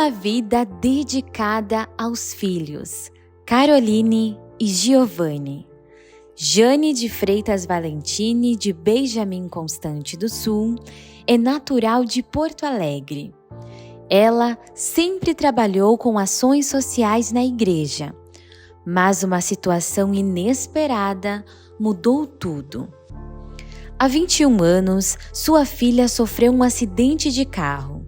Uma vida dedicada aos filhos, Caroline e Giovanni. Jane de Freitas Valentini, de Benjamin Constante do Sul, é natural de Porto Alegre. Ela sempre trabalhou com ações sociais na igreja, mas uma situação inesperada mudou tudo. Há 21 anos, sua filha sofreu um acidente de carro.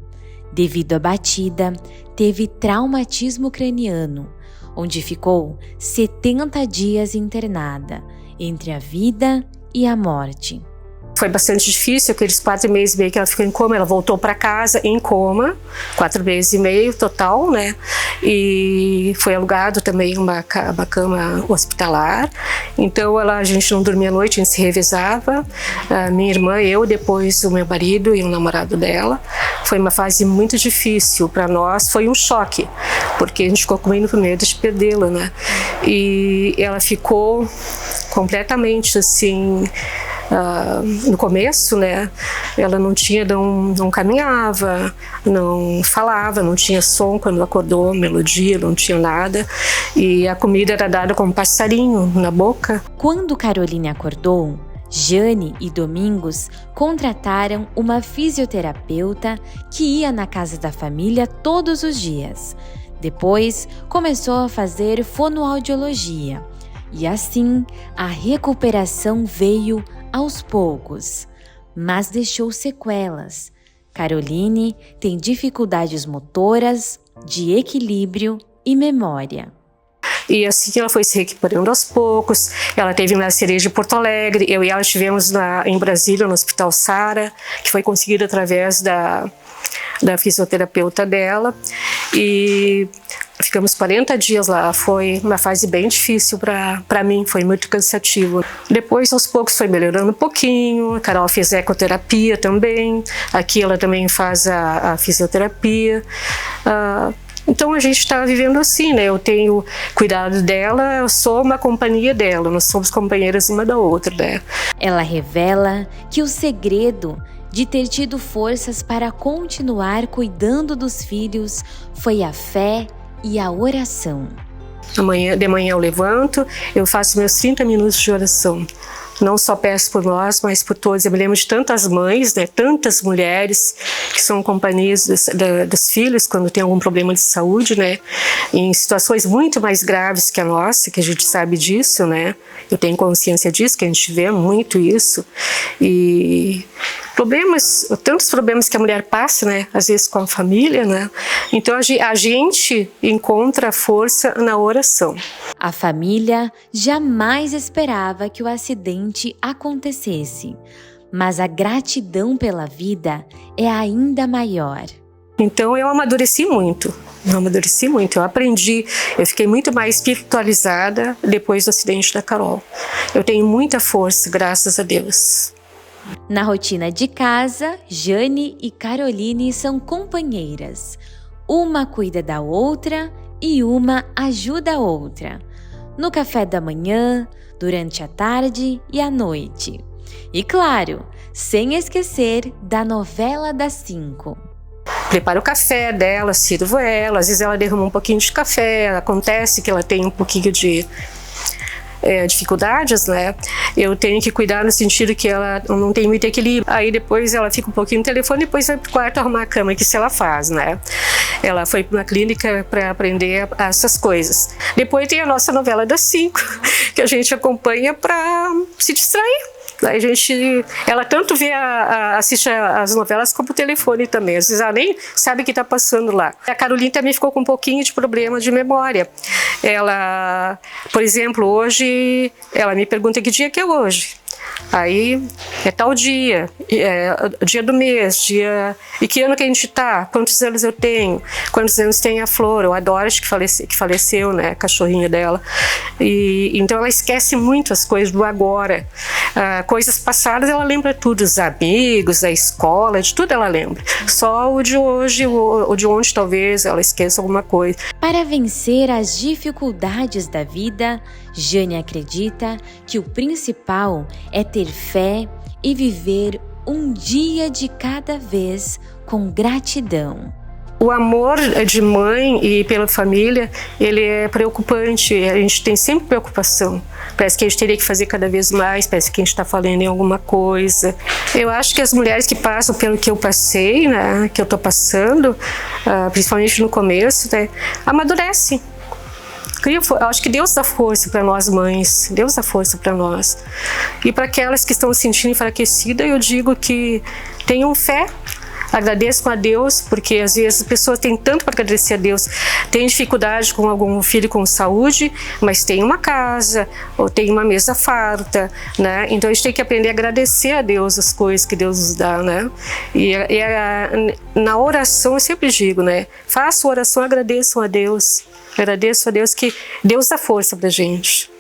Devido à batida, teve traumatismo craniano, onde ficou 70 dias internada, entre a vida e a morte. Foi bastante difícil, aqueles 4 meses e meio que ela ficou em coma. Ela voltou para casa em coma, 4 meses e meio total, né? E foi alugado também uma cama hospitalar. Então a gente não dormia à noite, a gente se revezava. A minha irmã, eu, depois o meu marido e o namorado dela. Foi uma fase muito difícil para nós, foi um choque, porque a gente ficou com muito medo de perdê-la, né? E ela ficou completamente assim. No começo, né, ela não caminhava, não falava, não tinha som quando acordou, melodia, não tinha nada, e a comida era dada como passarinho na boca. Quando Caroline acordou, Jane e Domingos contrataram uma fisioterapeuta que ia na casa da família todos os dias. Depois começou a fazer fonoaudiologia, e assim a recuperação veio aos poucos, mas deixou sequelas. Caroline tem dificuldades motoras, de equilíbrio e memória. E assim ela foi se recuperando aos poucos. Ela teve uma cirurgia de Porto Alegre, eu e ela estivemos em Brasília, no Hospital Sara, que foi conseguido através da fisioterapeuta dela, e ficamos 40 dias lá. Foi uma fase bem difícil para mim, foi muito cansativo. Depois, aos poucos, foi melhorando um pouquinho. A Carol fez ecoterapia também. Aqui ela também faz a fisioterapia. Então a gente está vivendo assim, né? Eu tenho cuidado dela, eu sou uma companhia dela, nós somos companheiras uma da outra, né? Ela revela que o segredo de ter tido forças para continuar cuidando dos filhos foi a fé e a oração. De manhã eu levanto, eu faço meus 30 minutos de oração. Não só peço por nós, mas por todos. Eu me lembro de tantas mães, né, tantas mulheres que são companhias dos filhos quando tem algum problema de saúde, né, em situações muito mais graves que a nossa, que a gente sabe disso, né. Eu tenho consciência disso, que a gente vê muito isso. E tantos problemas que a mulher passa, né, às vezes com a família, né. Então a gente encontra força na oração. A família jamais esperava que o acidente acontecesse, mas a gratidão pela vida é ainda maior. Então eu amadureci muito, eu aprendi, eu fiquei muito mais espiritualizada depois do acidente da Carol. Eu tenho muita força, graças a Deus. Na rotina de casa, Jane e Caroline são companheiras. Uma cuida da outra e uma ajuda a outra. No café da manhã, durante a tarde e a noite. E claro, sem esquecer da novela das 5. Preparo o café dela, sirvo ela, às vezes ela derrama um pouquinho de café, acontece que ela tem um pouquinho de dificuldades, né? Eu tenho que cuidar no sentido que ela não tem muito equilíbrio. Aí depois ela fica um pouquinho no telefone, depois vai pro quarto arrumar a cama, que isso ela faz, né? Ela foi para uma clínica para aprender essas coisas. Depois tem a nossa novela das 5, que a gente acompanha para se distrair. Ela tanto assiste as novelas como o telefone também. Às vezes ela nem sabe o que está passando lá. A Caroline também ficou com um pouquinho de problema de memória. Ela, por exemplo, hoje, ela me pergunta que dia que é hoje. Aí é tal dia, dia do mês, e que ano que a gente está, quantos anos eu tenho, quantos anos tem a Flor, ou a Doris que faleceu, né, a cachorrinha dela. E então ela esquece muito as coisas do agora. Coisas passadas ela lembra tudo, os amigos, a escola, de tudo ela lembra. Só o de hoje, o de ontem talvez ela esqueça alguma coisa. Para vencer as dificuldades da vida, Jane acredita que o principal é ter fé e viver um dia de cada vez com gratidão. O amor de mãe e pela família, ele é preocupante, a gente tem sempre preocupação. Parece que a gente teria que fazer cada vez mais, parece que a gente está falhando em alguma coisa. Eu acho que as mulheres que passam pelo que eu passei, né, que eu estou passando, principalmente no começo, né, amadurecem. Eu acho que Deus dá força para nós mães, Deus dá força para nós. E para aquelas que estão se sentindo enfraquecidas, eu digo que tenham fé. Agradeçam a Deus, porque às vezes as pessoas têm tanto para agradecer a Deus. Tem dificuldade com algum filho com saúde, mas tem uma casa, ou tem uma mesa farta, né? Então a gente tem que aprender a agradecer a Deus as coisas que Deus nos dá, né? Na oração eu sempre digo, né? Façam oração, agradeçam a Deus. Agradeço a Deus que Deus dá força pra gente.